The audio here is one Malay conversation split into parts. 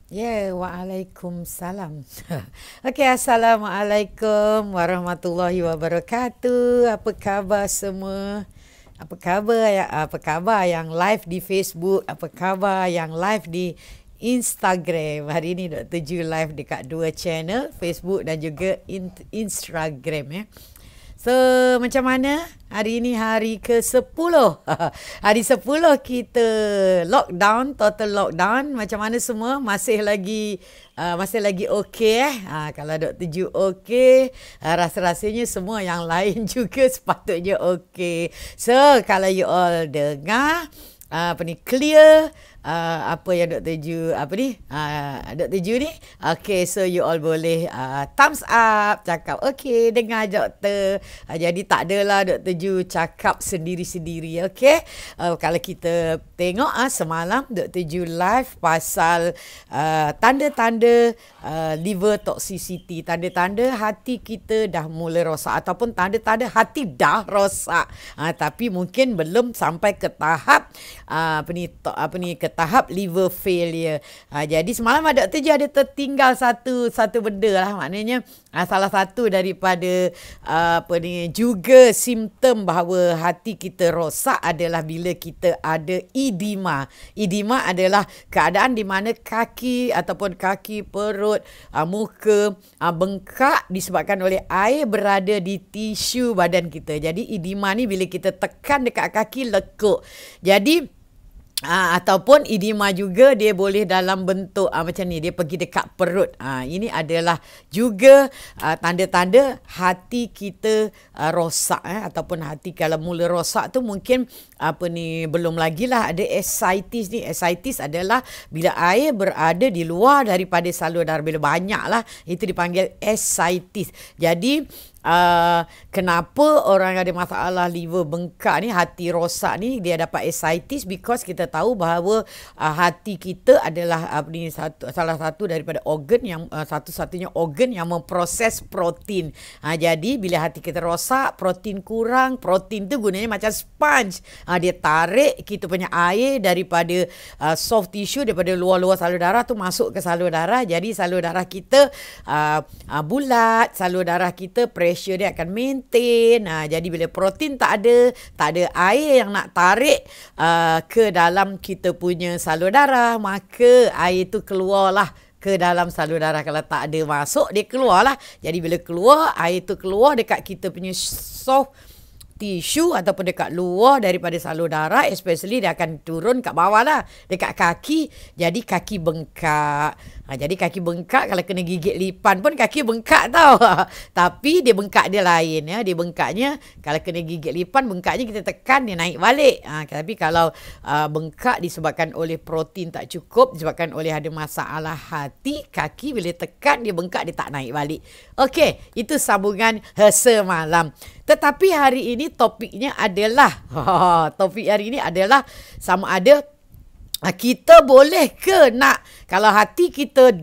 Ya, Waalaikumsalam. Okey, Assalamualaikum warahmatullahi wabarakatuh. Apa khabar semua? Apa khabar yang live di Facebook? Apa khabar yang live di Instagram? Hari ini Dr. Ju live dekat dua channel, Facebook dan juga Instagram ya. So, macam mana? Hari ini hari ke-10. Hari 10 kita lockdown, total lockdown. Macam mana semua? Masih lagi okey kalau Dr. Ju okey, rasa-rasanya semua yang lain juga sepatutnya okey. So, kalau you all dengar clear apa yang Dr. Ju Dr. Ju ni, okay, so you all boleh thumbs up, cakap okay, dengar doktor. Jadi tak adalah Dr. Ju cakap sendiri-sendiri, okay. Kalau kita tengok semalam Dr. Ju live pasal tanda-tanda liver toxicity, tanda-tanda hati kita dah mula rosak ataupun tanda-tanda hati dah rosak, tapi mungkin belum sampai ke tahap ke tahap liver failure. Jadi semalam Dr. Ju ada tertinggal satu benda lah, maknanya salah satu daripada juga simptom bahawa hati kita rosak adalah bila kita ada edema. Edema adalah keadaan di mana kaki ataupun kaki, perut, muka bengkak disebabkan oleh air berada di tisu badan kita. Jadi edema ni bila kita tekan dekat kaki lekuk. Jadi ataupun edema juga dia boleh dalam bentuk macam ni, dia pergi dekat perut. Ini adalah juga tanda-tanda hati kita rosak ataupun hati kalau mula rosak tu mungkin belum lagi lah ada ascites ni. Ascites adalah bila air berada di luar daripada salur darah, bila banyak lah, itu dipanggil ascites. Jadi kenapa orang ada masalah liver bengkak ni, hati rosak ni, dia dapat ascites because kita tahu bahawa hati kita adalah salah satu daripada organ yang satu-satunya organ yang memproses protein. Jadi bila hati kita rosak, protein kurang. Protein tu gunanya macam sponge. Dia tarik kita punya air daripada soft tissue, daripada luar-luar salur darah tu masuk ke salur darah. Jadi salur darah kita bulat, salur darah kita pressure dia akan maintain. Jadi bila protein tak ada air yang nak tarik ke dalam kita punya salur darah, maka air tu keluarlah ke dalam salur darah. Kalau tak ada masuk, dia keluarlah. Jadi bila keluar, air tu keluar dekat kita punya soft tisu ataupun dekat luar daripada salur darah, especially dia akan turun kat bawah lah, dekat kaki. Jadi kaki bengkak. Jadi kaki bengkak, kalau kena gigit lipan pun kaki bengkak tau. Tapi dia bengkak dia lain ya. Dia bengkaknya kalau kena gigit lipan, bengkaknya kita tekan dia naik balik. Tapi kalau bengkak disebabkan oleh protein tak cukup, disebabkan oleh ada masalah hati, kaki bila tekan dia bengkak, dia tak naik balik. Okey, itu sambungan semalam. Tetapi hari ini topik hari ini adalah sama ada kita boleh ke nak, kalau hati kita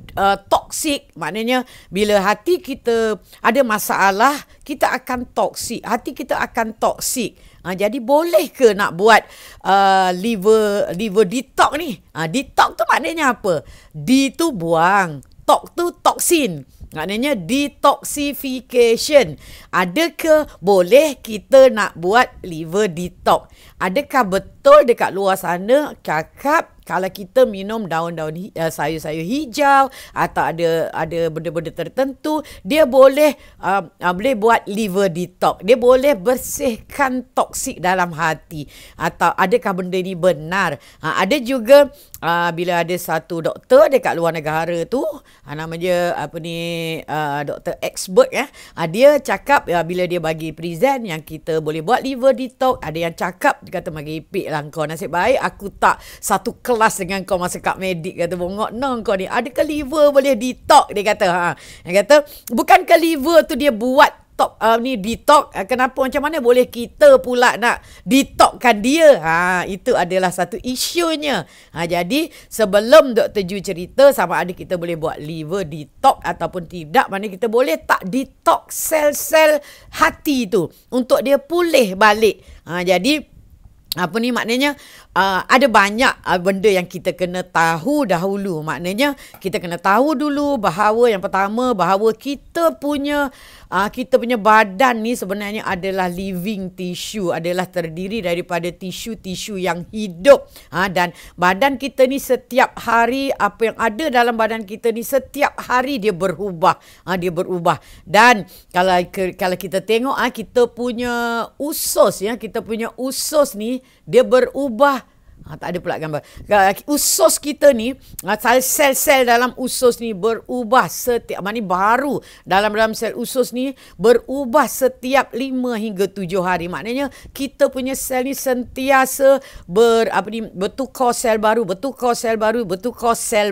toksik, maknanya bila hati kita ada masalah, kita akan toksik. Hati kita akan toksik. Jadi boleh ke nak buat liver detox ni? Detox tu maknanya apa? D tu buang, tox tu toksin. Maknanya detoxification. Adakah boleh kita nak buat liver detox? Adakah betul dekat luar sana cakap kalau kita minum daun-daun sayur-sayur hijau atau ada benda-benda tertentu, dia boleh buat liver detox. Dia boleh bersihkan toksik dalam hati. Atau adakah benda ni benar? Ada juga bila ada satu doktor dekat luar negara tu, nama dia doktor expert ya. Dia cakap bila dia bagi present yang kita boleh buat liver detox, ada yang cakap, dia kata magipik lah kau, nasib baik aku tak satu kelas dengan kau masa kat medik, kata bongok no kau ni. Adakah liver boleh detox? Dia kata dia kata bukankah liver tu dia buat detox, kenapa macam mana boleh kita pula nak detoxkan dia? Itu adalah satu isunya. Jadi sebelum Dr. Ju cerita sama ada kita boleh buat liver detox ataupun tidak, mana kita boleh tak detox sel-sel hati tu untuk dia pulih balik. Jadi apa ni maknanya ada banyak benda yang kita kena tahu dahulu. Maknanya kita kena tahu dulu bahawa yang pertama, bahawa kita punya badan ni sebenarnya adalah living tissue, adalah terdiri daripada tisu-tisu yang hidup. Dan badan kita ni setiap hari, apa yang ada dalam badan kita ni setiap hari dia berubah. Dia berubah. Dan kalau kita tengok kita punya usus, ya, kita punya usus ni dia berubah. Tak ada pula gambar. Usus kita ni, sel-sel dalam usus ni berubah setiap, maknanya baru dalam sel usus ni berubah setiap 5 hingga 7 hari. Maknanya kita punya sel ni sentiasa bertukar sel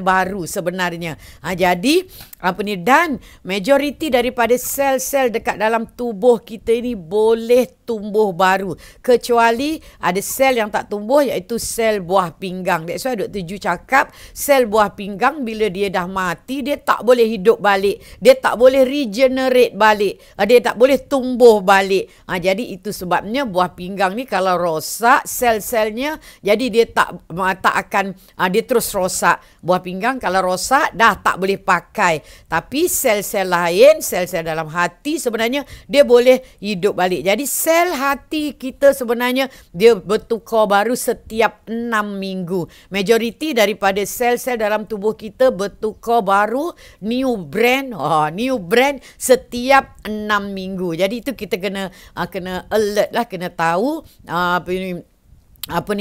baru sebenarnya. Jadi dan majoriti daripada sel-sel dekat dalam tubuh kita ni boleh tumbuh baru, kecuali ada sel yang tak tumbuh, iaitu sel buah pinggang. That's why Dr. Ju cakap sel buah pinggang bila dia dah mati, dia tak boleh hidup balik, dia tak boleh regenerate balik, dia tak boleh tumbuh balik. Jadi itu sebabnya buah pinggang ni kalau rosak sel-selnya, jadi dia tak akan dia terus rosak. Buah pinggang kalau rosak dah tak boleh pakai. Tapi sel-sel lain, sel-sel dalam hati sebenarnya dia boleh hidup balik. Jadi sel hati kita sebenarnya dia bertukar baru setiap 6 minggu. Majoriti daripada sel-sel dalam tubuh kita bertukar baru, new brand setiap 6 minggu. Jadi itu kita kena alert lah, kena tahu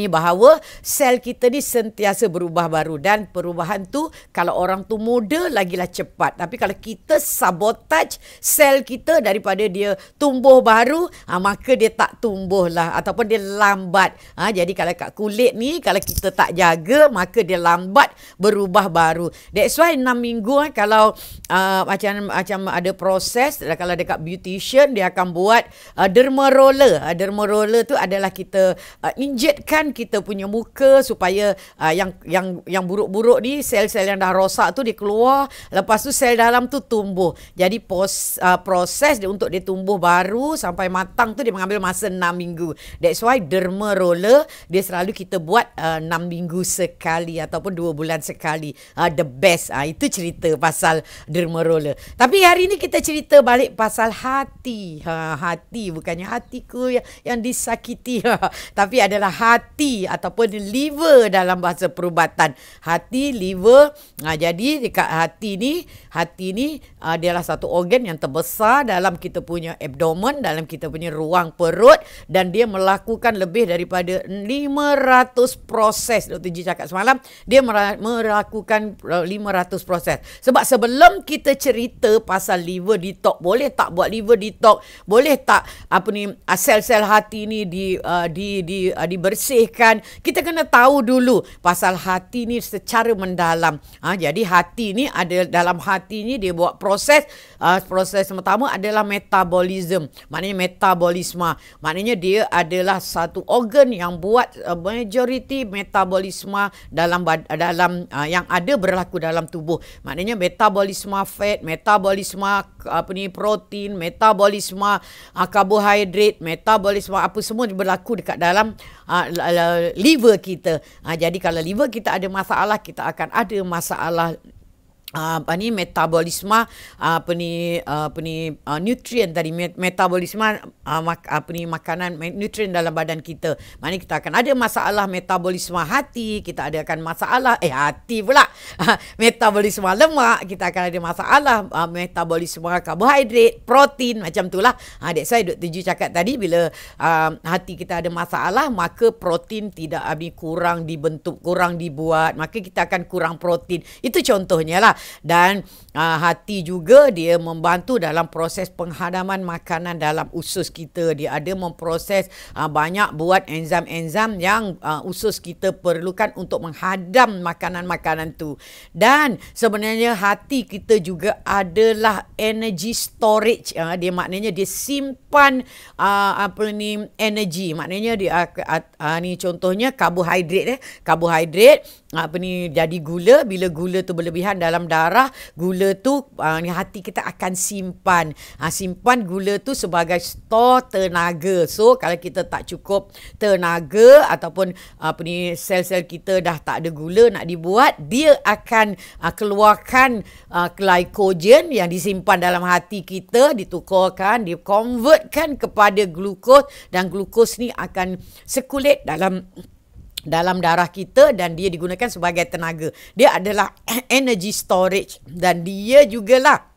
bahawa sel kita ni sentiasa berubah baru, dan perubahan tu kalau orang tu muda lagilah cepat. Tapi kalau kita sabotage sel kita daripada dia tumbuh baru, maka dia tak tumbuh lah, ataupun dia lambat. Jadi kalau kat kulit ni, kalau kita tak jaga, maka dia lambat berubah baru. That's why 6 minggu kalau macam ada proses, kalau dekat beautician dia akan buat derma roller. Derma roller tu adalah kita inject kita punya muka supaya yang buruk-buruk ni, sel-sel yang dah rosak tu dia keluar, lepas tu sel dalam tu tumbuh. Jadi proses dia untuk dia tumbuh baru sampai matang tu dia mengambil masa 6 minggu. That's why derma roller dia selalu kita buat 6 minggu sekali ataupun 2 bulan sekali. The best. Itu cerita pasal derma roller. Tapi hari ni kita cerita balik pasal hati. Hati bukannya hatiku yang disakiti, tapi adalah hati ataupun liver dalam bahasa perubatan. Hati, liver. Jadi dekat hati ni adalah satu organ yang terbesar dalam kita punya abdomen, dalam kita punya ruang perut, dan dia melakukan lebih daripada 500 proses. Dr. Ji cakap semalam, dia melakukan 500 proses. Sebab sebelum kita cerita pasal liver detox, boleh tak buat liver detox, boleh tak sel-sel hati ni dibersihkan, kita kena tahu dulu pasal hati ni secara mendalam. Jadi hati ni ada, dalam hati ni dia buat proses. Proses pertama adalah metabolism, maknanya metabolisme. Maknanya dia adalah satu organ yang buat majoriti metabolisme dalam yang ada berlaku dalam tubuh. Maknanya metabolisme fat, metabolisme protein, metabolisme karbohidrat, metabolisme apa semua berlaku dekat dalam liver kita. Jadi kalau liver kita ada masalah, kita akan ada masalah metabolisme nutrien tadi, metabolisme makanan nutrien dalam badan kita. Maknanya kita akan ada masalah metabolisme hati, kita akan masalah hati pula metabolisme lemak, kita akan ada masalah metabolisme karbohidrat, protein, macam itulah. That's why Dr. Ju cakap tadi, bila hati kita ada masalah, maka protein tidak kurang dibentuk, kurang dibuat, maka kita akan kurang protein. Itu contohnya lah. Dan hati juga dia membantu dalam proses penghadaman makanan dalam usus kita. Dia ada memproses banyak buat enzim-enzim yang usus kita perlukan untuk menghadam makanan-makanan tu. Dan sebenarnya hati kita juga adalah energy storage. Dia maknanya dia simpan energy. Maknanya dia ni contohnya karbohidrat. Karbohidrat jadi gula. Bila gula tu berlebihan dalam darah, gula tu hati kita akan simpan. Simpan gula tu sebagai stor tenaga. So kalau kita tak cukup tenaga ataupun sel-sel kita dah tak ada gula nak dibuat, dia akan keluarkan glycogen yang disimpan dalam hati kita, ditukarkan, dikonvertkan kepada glukos, dan glukos ni akan sirkulat dalam darah kita dan dia digunakan sebagai tenaga. Dia adalah energy storage, dan dia jugalah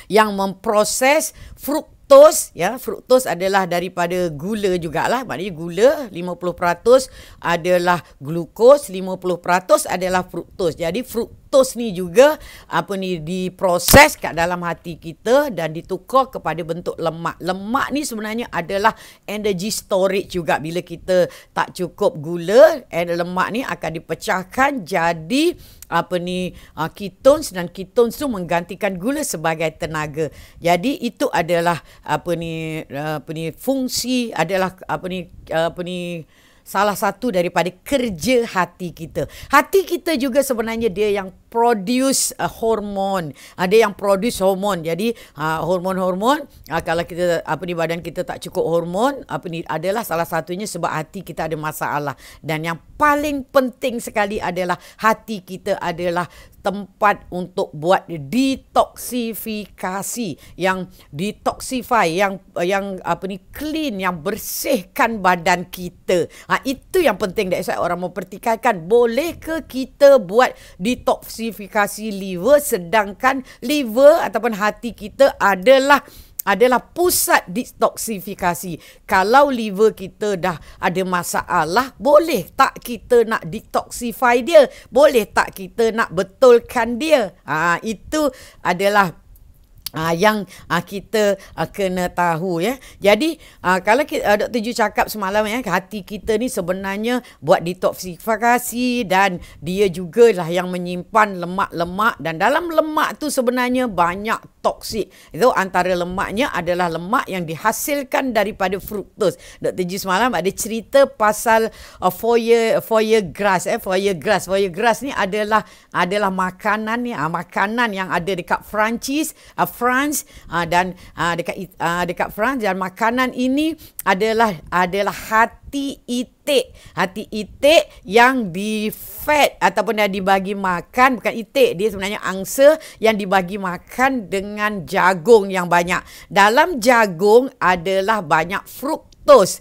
yang memproses fruktos. Fruktos adalah daripada gula jugalah. Maknanya gula 50% adalah glukos, 50% adalah fruktos. Jadi fruktos ni juga diproses kat dalam hati kita dan ditukar kepada bentuk lemak. Lemak ni sebenarnya adalah energy storage juga. Bila kita tak cukup gula, lemak ni akan dipecahkan jadi ketones, dan ketones tu menggantikan gula sebagai tenaga. Jadi itu adalah fungsi, adalah salah satu daripada kerja hati kita. Hati kita juga sebenarnya dia yang produce hormon. Dia yang produce hormon. Jadi hormon-hormon, kalau kita badan kita tak cukup hormon, adalah salah satunya sebab hati kita ada masalah. Dan yang paling penting sekali adalah hati kita adalah tempat untuk buat detoksifikasi, yang detoxify, yang clean, yang bersihkan badan kita. Itu yang penting. That's why orang mempertikaikan, boleh ke kita buat detoksifikasi liver, sedangkan liver ataupun hati kita adalah pusat detoksifikasi. Kalau liver kita dah ada masalah, boleh tak kita nak detoxify dia? Boleh tak kita nak betulkan dia? Itu adalah yang kita kena tahu ya. Jadi kalau Dr. Ju cakap semalam hati kita ni sebenarnya buat detoksifikasi, dan dia jugalah yang menyimpan lemak-lemak, dan dalam lemak tu sebenarnya banyak toksik. Itu antara lemaknya adalah lemak yang dihasilkan daripada fruktos. Dr. Ju semalam ada cerita pasal foie gras. Foie gras ni adalah makanan ni, makanan yang ada dekat France dan dekat France, dan makanan ini adalah hati itik yang di-fed ataupun yang dibagi makan. Bukan itik, dia sebenarnya angsa yang dibagi makan dengan jagung yang banyak. Dalam jagung adalah banyak fruktos.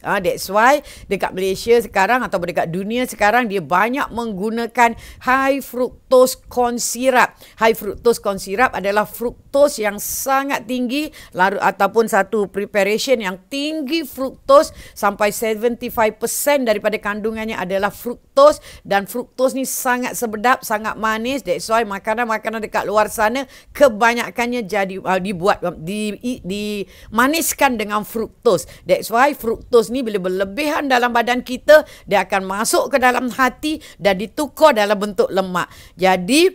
That's why dekat Malaysia sekarang atau dekat dunia sekarang dia banyak menggunakan high fructose corn syrup. High fructose corn syrup adalah fruktos yang sangat tinggi, ataupun satu preparation yang tinggi fruktos, sampai 75% daripada kandungannya adalah fruktos, dan fruktos ni sangat sedap, sangat manis. That's why makanan-makanan dekat luar sana kebanyakannya dimaniskan dengan fruktos. That's why fruktos ni bila berlebihan dalam badan kita, dia akan masuk ke dalam hati dan ditukar dalam bentuk lemak. Jadi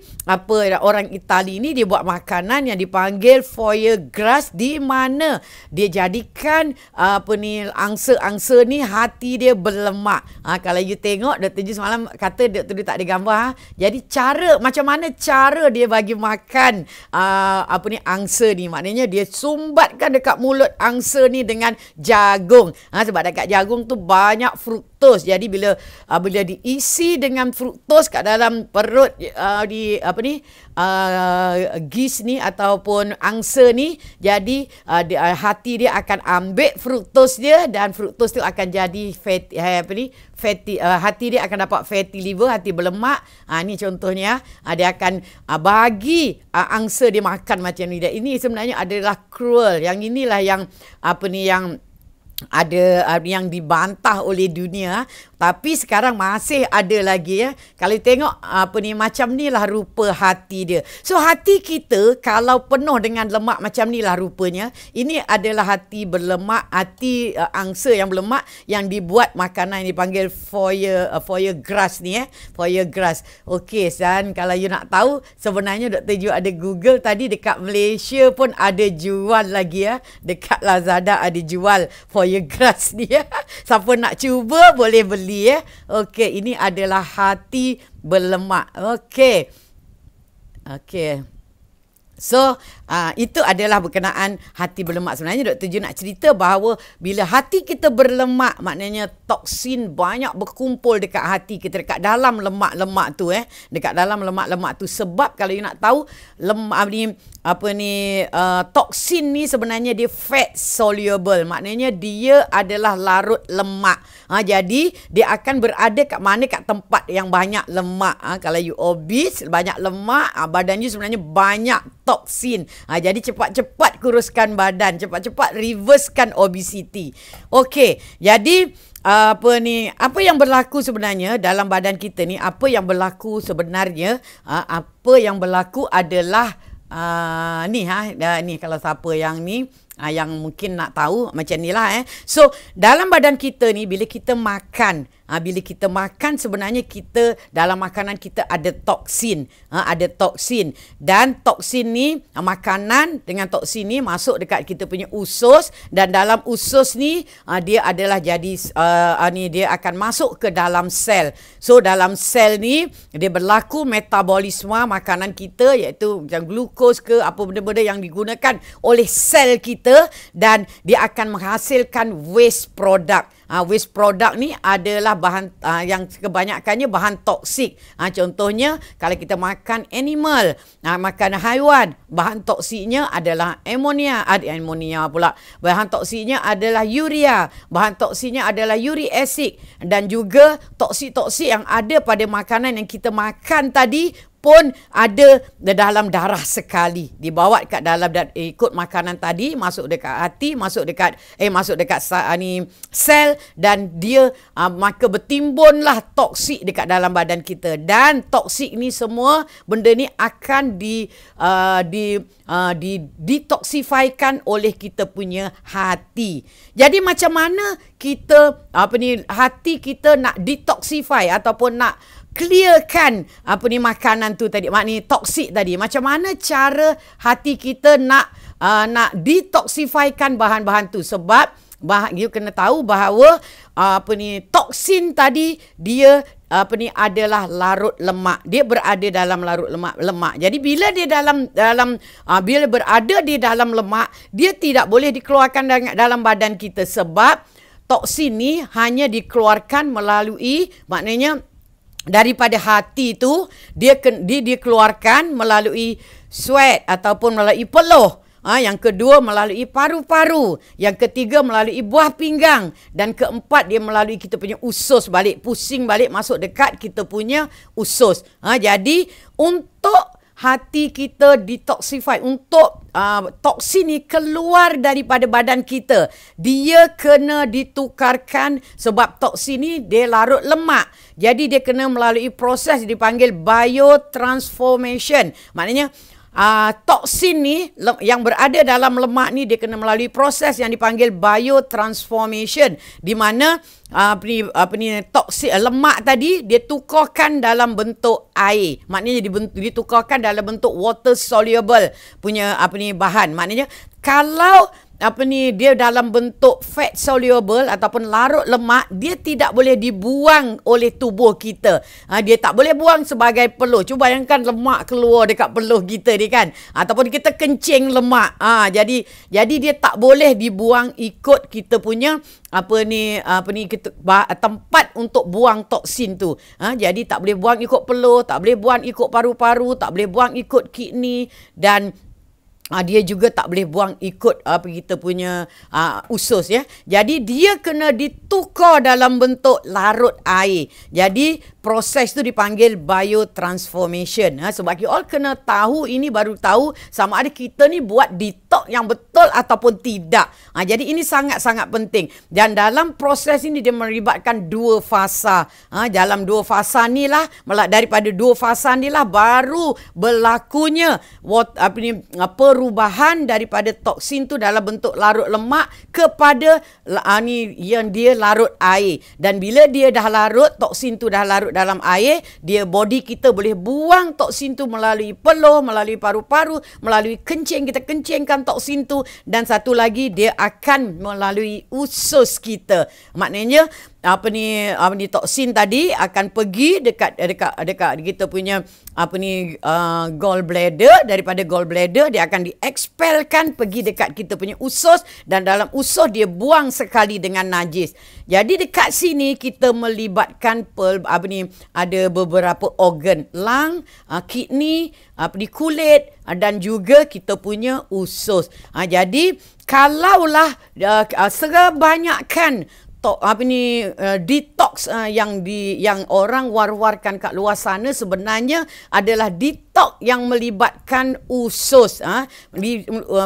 orang Itali ni dia buat makanan yang dipanggil foie gras, di mana dia jadikan angsa-angsa ni hati dia berlemak. Kalau you tengok, Dr. Ju semalam kata Dr. Ju tak ada gambar. Jadi macam mana cara dia bagi makan angsa ni, maknanya dia sumbatkan dekat mulut angsa ni dengan jagung. Sebab dekat jagung tu banyak fruktos. Jadi bila diisi dengan fruktos kat dalam perut gis ni ataupun angsa ni, jadi hati dia akan ambil fruktos dia, dan fruktos tu akan jadi hati dia akan dapat fatty liver, hati berlemak. Ni contohnya, dia akan bagi angsa dia makan macam ni. Dan ini sebenarnya adalah cruel. Yang inilah yang yang ada yang dibantah oleh dunia, tapi sekarang masih ada lagi Kalau tengok macam ni lah rupa hati dia. So hati kita kalau penuh dengan lemak macam ni lah rupanya. Ini adalah hati berlemak, hati angsa yang berlemak, yang dibuat makanan yang dipanggil foie gras ni foie gras. Okey, dan kalau you nak tahu, sebenarnya Dr. Ju ada Google tadi, dekat Malaysia pun ada jual lagi dekat Lazada ada jual foie gras ni Siapa nak cuba boleh beli Okey, ini adalah hati berlemak. Okey. Okey. So, itu adalah berkenaan hati berlemak. Sebenarnya Dr. Ju nak cerita bahawa bila hati kita berlemak, maknanya toksin banyak berkumpul dekat hati kita, dekat dalam lemak-lemak tu dekat dalam lemak-lemak tu. Sebab kalau you nak tahu lemak ni toksin ni sebenarnya dia fat soluble. Maknanya dia adalah larut lemak. Jadi dia akan berada kat mana? Kat tempat yang banyak lemak. Kalau you obese, banyak lemak, badan you sebenarnya banyak toksin. Jadi cepat-cepat kuruskan badan, cepat-cepat reversekan obesity. Okey, jadi apa yang berlaku sebenarnya dalam badan kita ni? Apa yang berlaku sebenarnya? Apa yang berlaku adalah ni kalau siapa yang ni yang mungkin nak tahu macam ni lah So dalam badan kita ni bila kita makan, sebenarnya kita dalam makanan kita ada toksin, dan toksin ni makanan dengan toksin ni masuk dekat kita punya usus, dan dalam usus ni dia adalah jadi dia akan masuk ke dalam sel. So dalam sel ni dia berlaku metabolisme makanan kita, iaitu macam glukos ke apa benda-benda yang digunakan oleh sel kita, dan dia akan menghasilkan waste product. Waste product ni adalah bahan yang kebanyakannya bahan toksik. Contohnya kalau kita makan animal, makan haiwan, bahan toksiknya adalah amonia pula. Bahan toksiknya adalah urea, bahan toksiknya adalah uric acid, dan juga toksik-toksik yang ada pada makanan yang kita makan tadi pun ada dalam darah sekali, dibawa kat dalam ikut makanan tadi, masuk dekat hati, masuk dekat sel, dan dia maka bertimbunlah toksik dekat dalam badan kita. Dan toksik ni semua benda ni akan detoksifaikan oleh kita punya hati. Jadi macam mana kita hati kita nak detoksify ataupun nak clearkan makanan tu tadi, maknanya toksik tadi. Macam mana cara hati kita nak detoksifaikan bahan-bahan tu? Sebab you kena tahu bahawa toksin tadi dia adalah larut lemak. Dia berada dalam larut lemak. Jadi bila dia bila berada di dalam lemak, dia tidak boleh dikeluarkan dalam badan kita, sebab toksin ni hanya dikeluarkan melalui, maknanya daripada hati tu dia dikeluarkan melalui sweat ataupun melalui peluh. Yang kedua melalui paru-paru, yang ketiga melalui buah pinggang, dan keempat dia melalui kita punya usus balik, pusing balik masuk dekat kita punya usus. Jadi untuk hati kita detoxify, untuk toksin ni keluar daripada badan kita, dia kena ditukarkan, sebab toksin ni dia larut lemak. Jadi dia kena melalui proses dipanggil biotransformation. Maknanya toksin ni yang berada dalam lemak ni dia kena melalui proses yang dipanggil biotransformation, di mana toksin lemak tadi dia tukarkan dalam bentuk air. Maknanya ditukarkan dalam bentuk water soluble punya bahan. Maknanya kalau dia dalam bentuk fat soluble ataupun larut lemak, dia tidak boleh dibuang oleh tubuh kita. Dia tak boleh buang sebagai peluh. Cuba bayangkan lemak keluar dekat peluh kita ni kan, ataupun kita kencing lemak. Jadi dia tak boleh dibuang ikut kita punya tempat untuk buang toksin tu. Jadi tak boleh buang ikut peluh, tak boleh buang ikut paru-paru, tak boleh buang ikut kidney, dan dia juga tak boleh buang ikut kita punya usus ya. Jadi dia kena ditukar dalam bentuk larut air. Jadi proses tu dipanggil biotransformation. Sebab you all kena tahu, ini baru tahu sama ada kita ni buat detox yang betul ataupun tidak. Jadi ini sangat-sangat penting. Dan dalam proses ini dia melibatkan dua fasa. Dalam dua fasa ni lah, daripada dua fasa ni lah baru berlakunya perubahan daripada toksin tu dalam bentuk larut lemak kepada yang dia larut air. Dan bila dia dah larut, toksin tu dah larut dalam air, dia body kita boleh buang toksin tu melalui peluh, melalui paru-paru, melalui kencing, kita kencingkan toksin tu, dan satu lagi dia akan melalui usus kita. Maknanya apa ni toksin tadi akan pergi dekat kita punya gallbladder. Daripada gallbladder dia akan diekspelkan pergi dekat kita punya usus, dan dalam usus dia buang sekali dengan najis. Jadi dekat sini kita melibatkan ada beberapa organ, lung, kidney, kulit, dan juga kita punya usus. Jadi kalaulah sebanyakkan detox yang orang war-warkan kat luar sana sebenarnya adalah detox yang melibatkan usus,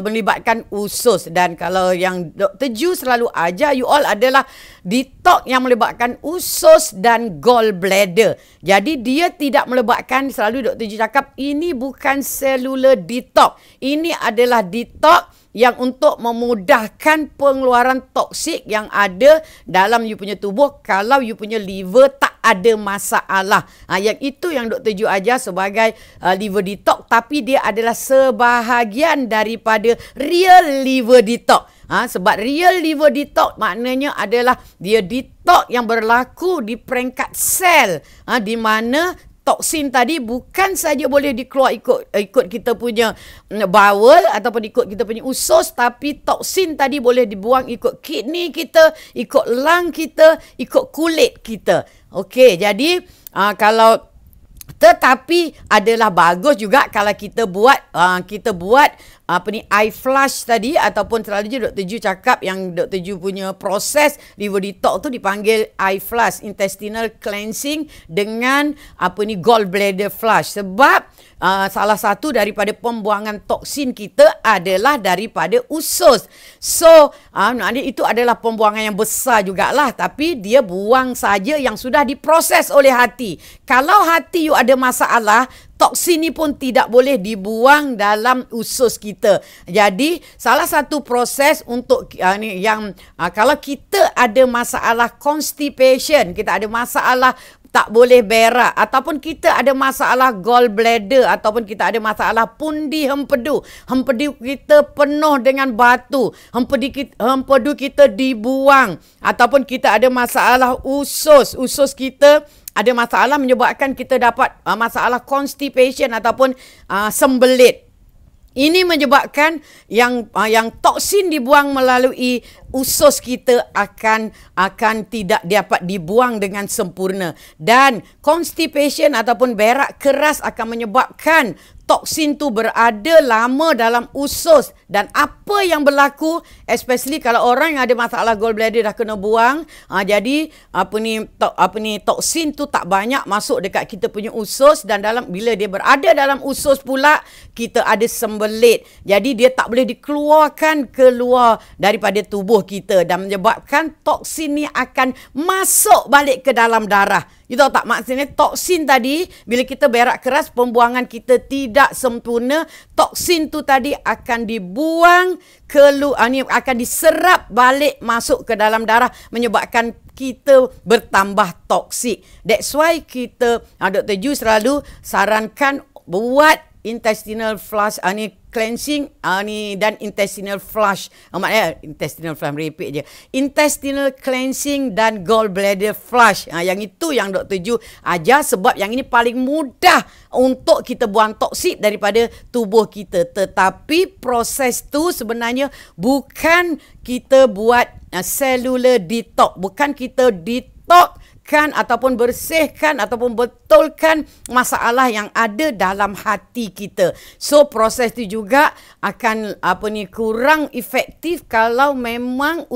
melibatkan usus. Dan kalau yang Dr. Ju selalu ajar you all adalah detox yang melibatkan usus dan gallbladder. Jadi dia tidak melibatkan, selalu Dr. Ju cakap ini bukan cellular detox, ini adalah detox yang untuk memudahkan pengeluaran toksik yang ada dalam you punya tubuh kalau you punya liver tak ada masalah. Yang itu yang Dr. Ju ajar sebagai liver detox, tapi dia adalah sebahagian daripada real liver detox. Sebab real liver detox maknanya adalah dia detox yang berlaku di peringkat sel, di mana toksin tadi bukan saja boleh dikeluar ikut kita punya bowel ataupun ikut kita punya usus, tapi toksin tadi boleh dibuang ikut kidney kita, ikut lung kita, ikut kulit kita. Okey, jadi tetapi adalah bagus juga kalau kita buat eye flush tadi, ataupun selalu je Dr. Ju cakap yang Dr. Ju punya proses liver detox tu dipanggil eye flush, intestinal cleansing dengan gallbladder flush. Sebab salah satu daripada pembuangan toksin kita adalah daripada usus. So itu adalah pembuangan yang besar jugalah, tapi dia buang saja yang sudah diproses oleh hati. Kalau hati you ada masalah, toksin ni pun tidak boleh dibuang dalam usus kita. Jadi salah satu proses untuk kalau kita ada masalah constipation, kita ada masalah tak boleh berak, ataupun kita ada masalah gallbladder, ataupun kita ada masalah pundi hempedu kita penuh dengan batu, hempedu kita dibuang, ataupun kita ada masalah usus kita ada masalah menyebabkan kita dapat masalah constipation ataupun sembelit. Ini menyebabkan yang toksin dibuang melalui usus kita akan tidak dapat dibuang dengan sempurna. Dan constipation ataupun berak keras akan menyebabkan toksin tu berada lama dalam usus. Dan apa yang berlaku, especially kalau orang yang ada masalah gallbladder dah kena buang, jadi toksin tu tak banyak masuk dekat kita punya usus, dan bila dia berada dalam usus pula kita ada sembelit. Jadi dia tak boleh dikeluarkan keluar daripada tubuh kita, dan menyebabkan toksin ni akan masuk balik ke dalam darah. You tahu tak, maksudnya toksin tadi bila kita berak keras, pembuangan kita tidak sempurna, toksin tu tadi akan dibuang akan diserap balik masuk ke dalam darah, menyebabkan kita bertambah toksik. That's why kita Dr. Ju selalu sarankan buat intestinal flush cleansing dan intestinal flush. Maknanya intestinal flush merepek je. Intestinal cleansing dan gallbladder flush. Yang itu yang Dr. Ju ajar, sebab yang ini paling mudah untuk kita buang toksik daripada tubuh kita. Tetapi proses tu sebenarnya bukan kita buat cellular detox, bukan kita detox ataupun bersihkan ataupun betulkan masalah yang ada dalam hati kita. So proses itu juga akan kurang efektif kalau memang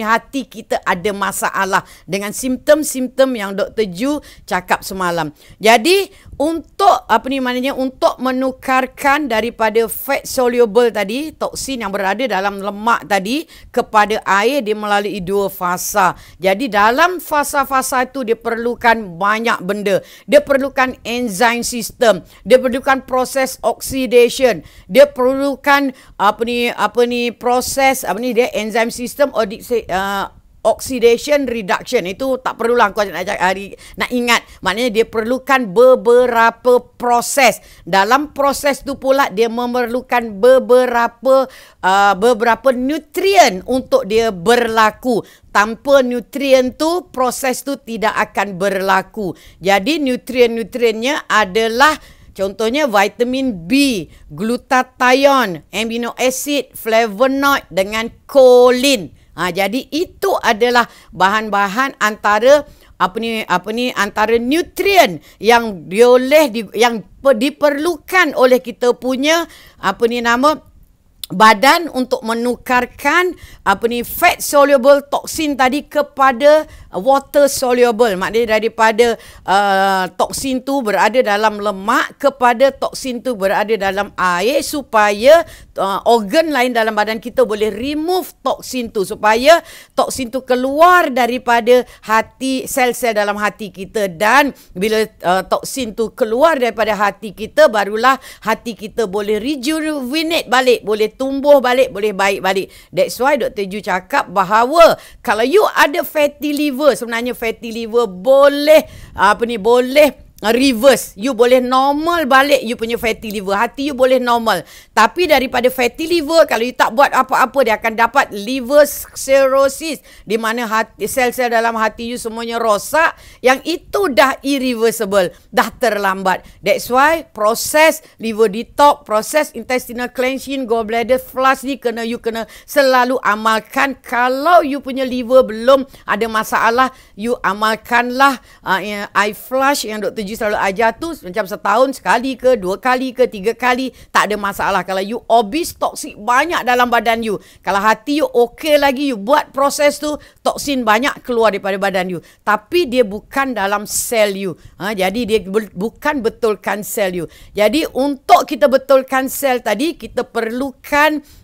hati kita ada masalah dengan simptom-simptom yang Dr. Ju cakap semalam. Jadi untuk untuk menukarkan daripada fat soluble tadi, toksin yang berada dalam lemak tadi, kepada air, dia melalui dua fasa. Jadi dalam fasa-fasa itu dia perlukan banyak benda. Dia perlukan enzyme system, dia perlukan proses oxidation, dia perlukan proses dia enzyme system, oxidation reduction. Itu tak perlulah kau nak ingat. Maknanya dia perlukan beberapa proses. Dalam proses tu pula dia memerlukan beberapa nutrien untuk dia berlaku. Tanpa nutrien tu, proses tu tidak akan berlaku. Jadi nutrien-nutriennya adalah contohnya vitamin B, glutathione, amino acid, flavonoid dengan choline. Jadi itu adalah bahan-bahan antara antara nutrien yang yang diperlukan oleh kita punya badan untuk menukarkan fat soluble toksin tadi kepada water soluble. Maknanya daripada toksin tu berada dalam lemak kepada toksin tu berada dalam air, supaya organ lain dalam badan kita boleh remove toksin tu, supaya toksin tu keluar daripada hati, sel-sel dalam hati kita. Dan bila toksin tu keluar daripada hati kita, barulah hati kita boleh rejuvenate balik, boleh tumbuh balik, boleh baik balik. That's why Dr. Ju cakap bahawa kalau you ada fatty liver, sebenarnya fatty liver boleh boleh reverse. You boleh normal balik you punya fatty liver. Hati you boleh normal. Tapi daripada fatty liver, kalau you tak buat apa-apa, dia akan dapat liver cirrhosis, di mana sel-sel dalam hati you semuanya rosak. Yang itu dah irreversible, dah terlambat. That's why proses liver detox, proses intestinal cleansing, gallbladder flush ni you kena selalu amalkan. Kalau you punya liver belum ada masalah, you amalkanlah eye flush yang Dr. Ju selalu ajar tu, macam setahun sekali ke, 2 kali ke, 3 kali, tak ada masalah. Kalau you obese, toksik banyak dalam badan you. Kalau hati you okey lagi, you buat proses tu, toksin banyak keluar daripada badan you. Tapi dia bukan dalam sel you. Jadi dia bukan betulkan sel you. Jadi untuk kita betulkan sel tadi, kita perlukan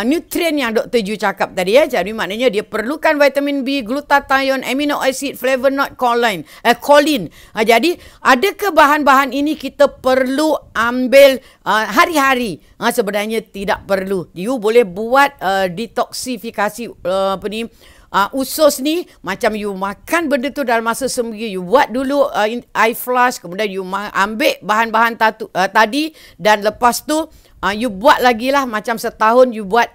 nutrien yang Dr. Ju cakap tadi ya. Jadi maknanya dia perlukan vitamin B, glutathione, amino acid, flavonoid, choline. Jadi adakah bahan-bahan ini kita perlu ambil hari-hari? Sebenarnya tidak perlu. You boleh buat detoksifikasi usus ni, macam you makan benda tu dalam masa seminggu, you buat dulu eye flush, kemudian you ambil bahan-bahan tadi, dan lepas tu you buat lagi lah, macam setahun you buat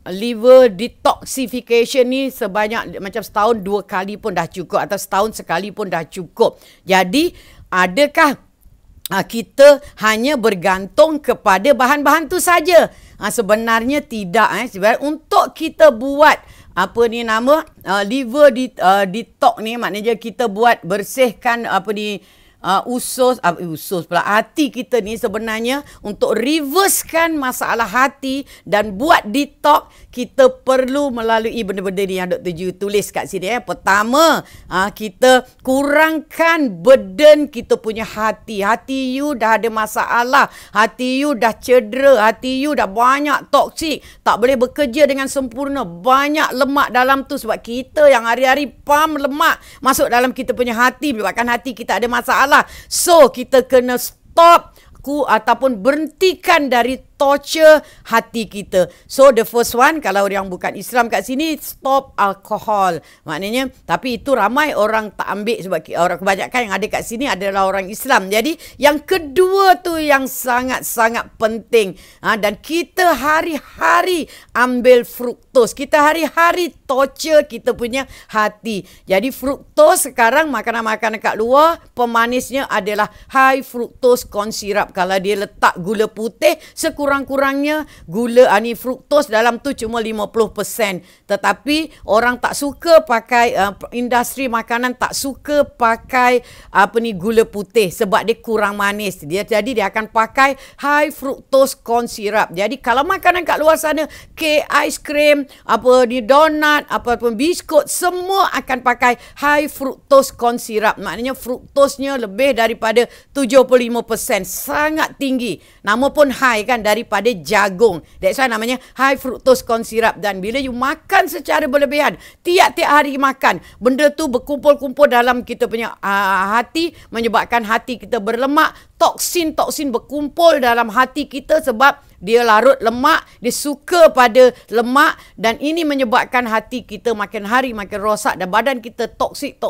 liver detoxification ni sebanyak macam setahun 2 kali pun dah cukup, atau setahun sekali pun dah cukup. Jadi adakah kita hanya bergantung kepada bahan-bahan tu saja? Sebenarnya tidak. Sebenarnya untuk kita buat liver detox ni, maknanya kita buat bersihkan usus pula hati kita ni, sebenarnya untuk reversekan masalah hati dan buat detox, kita perlu melalui benda-benda ni yang Dr. Ju tulis kat sini. Pertama, kita kurangkan burden kita punya hati. Hati you dah ada masalah, hati you dah cedera, hati you dah banyak toksik, tak boleh bekerja dengan sempurna, banyak lemak dalam tu, sebab kita yang hari-hari pump lemak masuk dalam kita punya hati, menyebabkan hati kita ada masalah. So kita kena stop ataupun berhentikan dari torture hati kita. So the first one, kalau yang bukan Islam kat sini, stop alkohol. Maknanya, tapi itu ramai orang tak ambil, sebab orang kebanyakan yang ada kat sini adalah orang Islam. Jadi yang kedua tu yang sangat-sangat penting, dan kita hari-hari ambil fruktos, kita hari-hari torture kita punya hati. Jadi fruktos sekarang makanan-makanan kat luar, pemanisnya adalah high fructose corn syrup. Kalau dia letak gula putih, kurang-kurangnya gula fruktos dalam tu cuma 50%. Tetapi orang tak suka pakai, industri makanan tak suka pakai gula putih sebab dia kurang manis. Jadi dia akan pakai high fructose corn syrup. Jadi kalau makanan kat luar sana, kek, aiskrim, donat, apapun biskut, semua akan pakai high fructose corn syrup. Maknanya fruktosnya lebih daripada 75%. Sangat tinggi. Nama pun high kan, daripada jagung. That's why namanya high fructose corn syrup. Dan bila you makan secara berlebihan, tiap-tiap hari makan, benda tu berkumpul-kumpul dalam kita punya hati, menyebabkan hati kita berlemak, toksin berkumpul dalam hati kita sebab dia larut lemak, dia suka pada lemak, dan ini menyebabkan hati kita makin hari makin rosak dan badan kita toksik.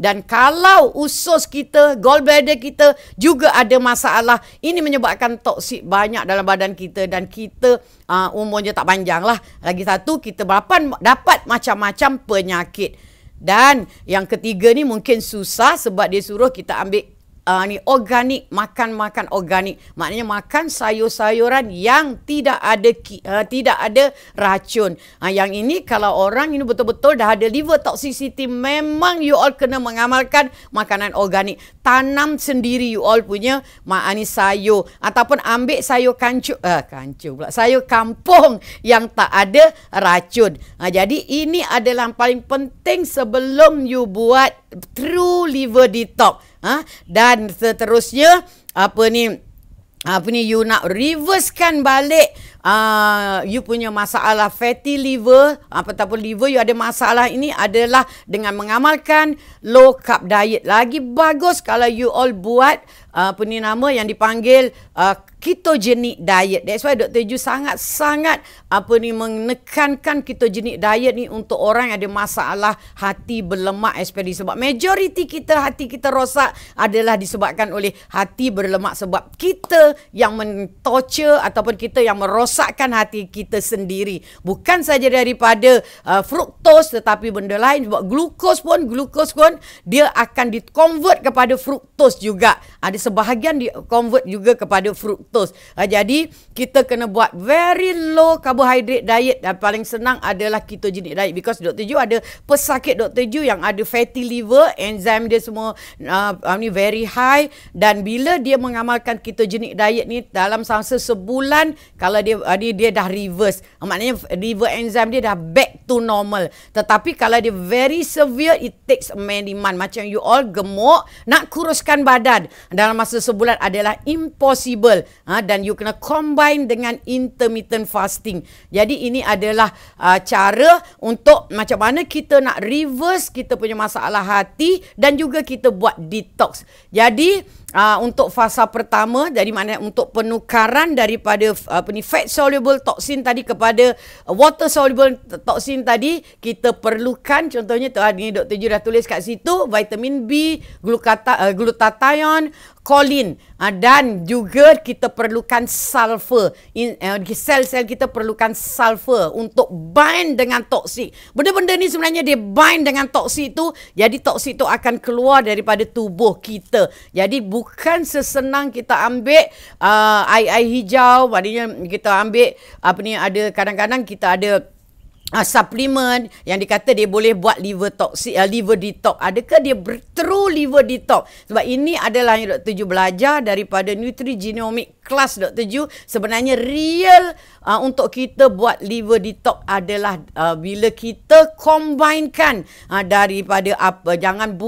Dan kalau usus kita, gallbladder kita juga ada masalah, ini menyebabkan toksik banyak dalam badan kita, dan kita umurnya tak panjang lah. Lagi satu, kita dapat macam-macam penyakit. Dan yang ketiga ni mungkin susah sebab dia suruh kita ambil ni organik, makan organik. Maknanya makan sayur-sayuran yang tidak ada racun. Yang ini kalau orang ini betul-betul dah ada liver toxicity, memang you all kena mengamalkan makanan organik. Tanam sendiri you all punya ni sayur, ataupun ambil sayur sayur kampung yang tak ada racun. Jadi ini adalah yang paling penting sebelum you buat true liver detox. Dan seterusnya you nak reversekan balik you punya masalah fatty liver ataupun liver you ada masalah, ini adalah dengan mengamalkan low carb diet. Lagi bagus kalau you all buat yang dipanggil ketogenic diet. That's why Dr. Ju sangat-sangat menekankan ketogenic diet ni untuk orang yang ada masalah hati berlemak, especially sebab majoriti kita hati kita rosak adalah disebabkan oleh hati berlemak, sebab kita yang mentorture ataupun kita yang merosakkan hati kita sendiri. Bukan saja daripada fruktos, tetapi benda lain, sebab glukos pun dia akan di-convert kepada fruktos juga. Ada sebahagian di-convert juga kepada fruktos. Jadi kita kena buat very low carbohydrate diet, dan paling senang adalah ketogenic diet, because Dr. Ju ada pesakit Dr. Ju yang ada fatty liver, enzim dia semua very high, dan bila dia mengamalkan ketogenic diet ni dalam masa sebulan, kalau dia dah reverse, maknanya liver enzim dia dah back to normal. Tetapi kalau dia very severe, it takes many months. Macam you all gemuk, nak kuruskan badan dalam masa sebulan adalah impossible. Dan you kena combine dengan intermittent fasting. Jadi ini adalah cara untuk macam mana kita nak reverse kita punya masalah hati, dan juga kita buat detox. Jadi untuk fasa pertama, dari mana untuk penukaran daripada fat soluble toxin tadi kepada water soluble toxin tadi, kita perlukan contohnya ni Dr. Ju dah tulis kat situ, vitamin B, glutathione, choline, dan juga kita perlukan sulfur. Sel-sel kita perlukan sulfur untuk bind dengan toksik. Benda-benda ni sebenarnya dia bind dengan toksik tu, jadi toksik tu akan keluar daripada tubuh kita. Jadi bukan sesenang kita ambil air hijau, maknanya kita ambil ada kadang-kadang kita ada suplemen yang dikata dia boleh buat liver detox. Adakah dia true liver detox? Sebab ini adalah yang Dr. Ju belajar daripada Nutrigenomic Class Dr. Ju. Sebenarnya real untuk kita buat liver detox adalah bila kita combinekan daripada jangan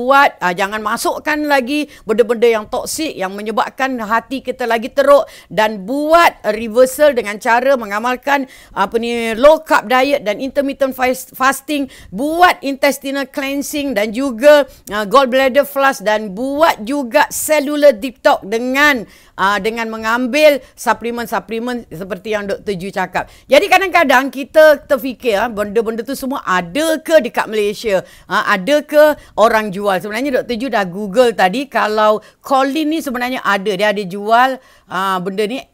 masukkan lagi benda-benda yang toksik yang menyebabkan hati kita lagi teruk, dan buat reversal dengan cara mengamalkan low carb diet dan intermittent fasting, buat intestinal cleansing dan juga gallbladder flush, dan buat juga cellular detox dengan mengambil suplemen-suplemen seperti yang Dr. Ju cakap. Jadi kadang-kadang kita terfikir benda-benda tu semua ada ke dekat Malaysia? Ada ke orang jual? Sebenarnya Dr. Ju dah Google tadi, kalau choline ni sebenarnya ada. Dia ada jual benda ni.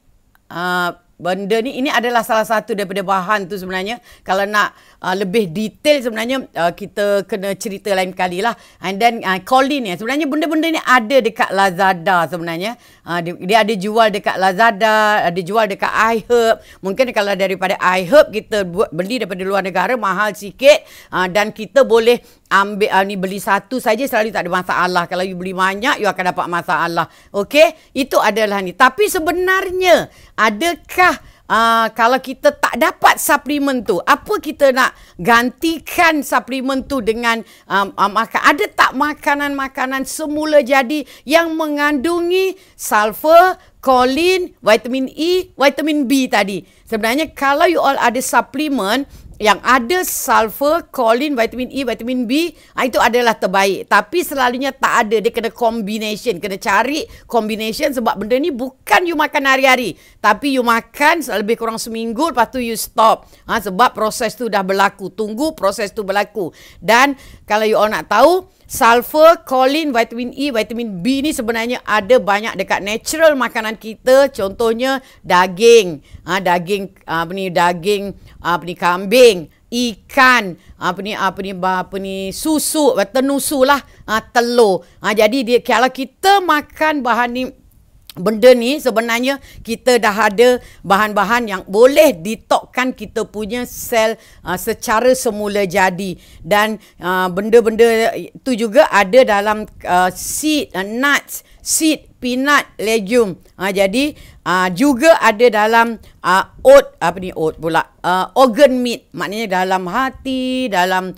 Benda ni, ini adalah salah satu daripada bahan tu sebenarnya. Kalau nak lebih detail sebenarnya kita kena cerita lain kali lah. And then choline ni, sebenarnya benda-benda ni ada dekat Lazada sebenarnya. Dia ada jual dekat Lazada, ada jual dekat iHerb. Mungkin kalau daripada iHerb kita beli daripada luar negara mahal sikit, dan kita boleh ambil beli satu saja selalu tak ada masalah. Kalau you beli banyak, you akan dapat masalah. Okey, itu adalah ni. Tapi sebenarnya adakah kalau kita tak dapat suplemen tu, apa kita nak gantikan suplemen tu dengan makan? Ada tak makanan-makanan semula jadi yang mengandungi sulfur, choline, vitamin E, vitamin B tadi? Sebenarnya kalau you all ada suplemen yang ada sulfur, choline, vitamin E, vitamin B, itu adalah terbaik. Tapi selalunya tak ada. Dia kena combination. Kena cari combination sebab benda ni bukan you makan hari-hari. Tapi you makan lebih kurang seminggu, lepas tu you stop. Sebab proses tu dah berlaku. Tunggu proses tu berlaku. Dan kalau you all nak tahu, sulfur, choline, vitamin E, vitamin B ni sebenarnya ada banyak dekat natural makanan kita. Contohnya daging, daging kambing, ikan, susu, tenusu lah, telur. Jadi dia kalau kita makan bahan ni, benda ni sebenarnya kita dah ada bahan-bahan yang boleh detoxkan kita punya sel secara semula jadi. Dan benda-benda itu juga ada dalam seed, nuts, seed, peanut, legume. Jadi juga ada dalam oat pula. Organ meat, maknanya dalam hati, dalam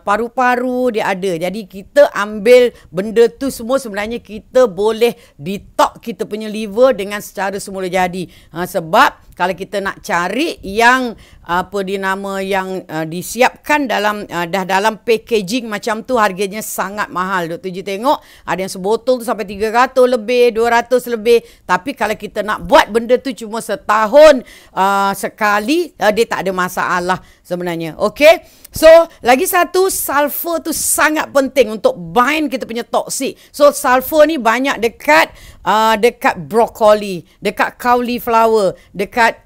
paru-paru dia ada. Jadi kita ambil benda tu semua, sebenarnya kita boleh detox kita punya liver dengan secara semula jadi. Sebab kalau kita nak cari yang yang disiapkan dalam dah dalam packaging macam tu, harganya sangat mahal. Dr. Ju tengok ada yang sebotol tu sampai 300 lebih, 200 lebih. Tapi kalau kita nak buat benda tu cuma setahun sekali, dia tak ada masalah sebenarnya. Okey. So, lagi satu, sulfur tu sangat penting untuk bind kita punya toksik. So, sulfur ni banyak dekat brokoli, dekat cauliflower, dekat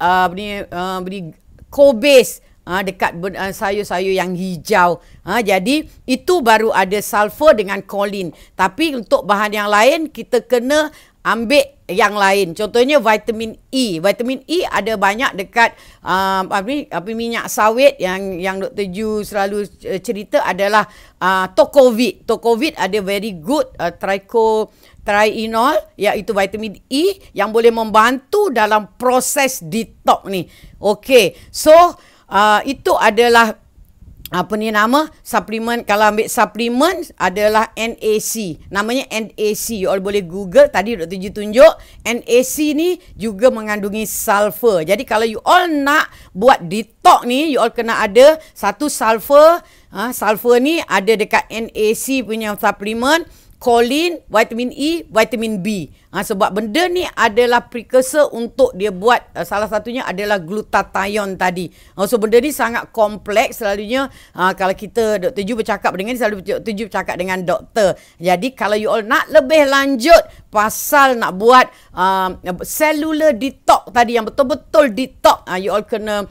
kobis, dekat sayur-sayur yang hijau. Jadi, itu baru ada sulfur dengan choline. Tapi untuk bahan yang lain, kita kena ambil yang lain. Contohnya vitamin E. Vitamin E ada banyak dekat minyak sawit yang Dr. Ju selalu cerita adalah Tocovit. Tocovit ada very good trienol, iaitu vitamin E yang boleh membantu dalam proses detox ni. Okey. So itu adalah suplemen. Kalau ambil suplemen adalah NAC. Namanya NAC. You all boleh Google. Tadi Dr. Ju tunjuk. NAC ni juga mengandungi sulfur. Jadi kalau you all nak buat detox ni, you all kena ada satu sulfur. Sulfur ni ada dekat NAC punya suplemen. Choline, vitamin E, vitamin B. Sebab benda ni adalah precursor untuk dia buat, salah satunya adalah glutathione tadi. So benda ni sangat kompleks. Selalunya kalau kita Dr. Ju bercakap dengan ni, selalu Dr. Ju bercakap dengan doktor. Jadi kalau you all nak lebih lanjut pasal nak buat cellular detox tadi, yang betul-betul detox, you all kena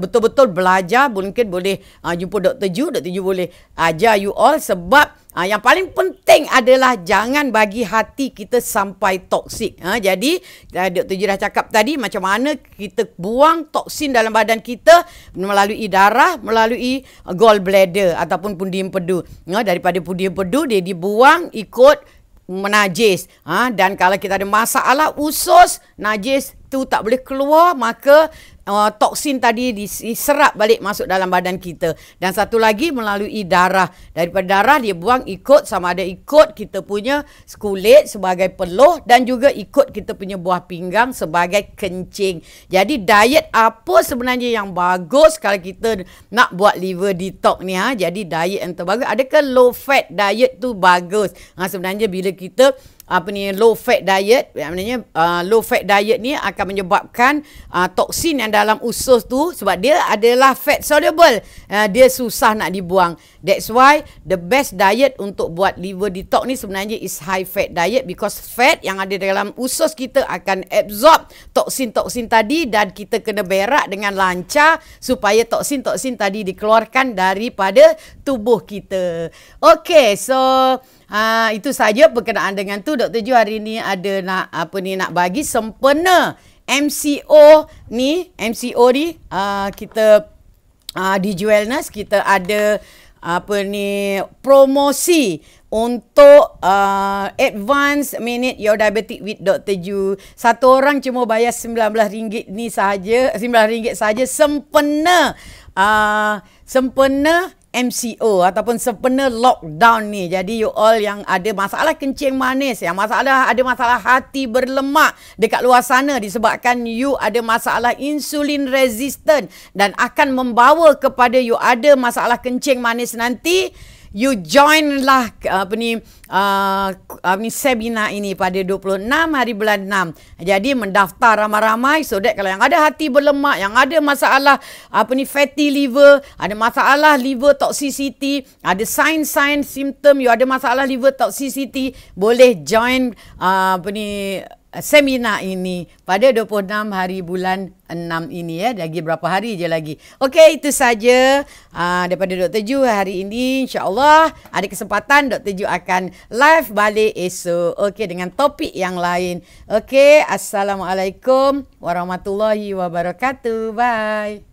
betul-betul belajar. Mungkin boleh jumpa Dr. Ju. Dr. Ju boleh ajar you all. Sebab yang paling penting adalah jangan bagi hati kita sampai toksik. Jadi Dr. Ju dah cakap tadi macam mana kita buang toksin dalam badan kita melalui darah, melalui gallbladder ataupun pundi empedu. Daripada pundi empedu dia dibuang ikut menajis. Dan kalau kita ada masalah usus, najis tu tak boleh keluar, maka toksin tadi diserap balik masuk dalam badan kita. Dan satu lagi melalui darah. Daripada darah dia buang ikut, sama ada ikut kita punya kulit sebagai peluh dan juga ikut kita punya buah pinggang sebagai kencing. Jadi diet apa sebenarnya yang bagus kalau kita nak buat liver detox ni? Jadi diet yang terbagus, adakah low fat diet tu bagus? Sebenarnya bila kita low fat diet, maknanya low fat diet ni akan menyebabkan toksin yang dalam usus tu, sebab dia adalah fat soluble, dia susah nak dibuang. That's why the best diet untuk buat liver detox ni sebenarnya is high fat diet, because fat yang ada dalam usus kita akan absorb toksin-toksin tadi dan kita kena berak dengan lancar supaya toksin-toksin tadi dikeluarkan daripada tubuh kita. Okay, so itu saja berkenaan dengan tu. Dr. Ju hari ni ada nak bagi sempena MCO ni. Kita di Jewelness kita ada promosi untuk advance minute your diabetic with Dr. Ju. Satu orang cuma bayar RM19 ni sahaja, RM19 sahaja sempena MCO ataupun sempena lockdown ni. Jadi you all yang ada masalah kencing manis, yang ada masalah hati berlemak dekat luar sana disebabkan you ada masalah insulin resistant dan akan membawa kepada you ada masalah kencing manis nanti, you join lah seminar ini pada 26 hari bulan 6. Jadi mendaftar ramai-ramai so that kalau yang ada hati berlemak, yang ada masalah fatty liver, ada masalah liver toxicity, ada sign symptom you ada masalah liver toxicity, boleh join seminar ini pada 26 hari bulan 6 ini ya. Lagi berapa hari je lagi. Okey, itu saja daripada Dr. Ju hari ini. InsyaAllah ada kesempatan Dr. Ju akan live balik esok. Okey, dengan topik yang lain. Okey, Assalamualaikum warahmatullahi wabarakatuh. Bye.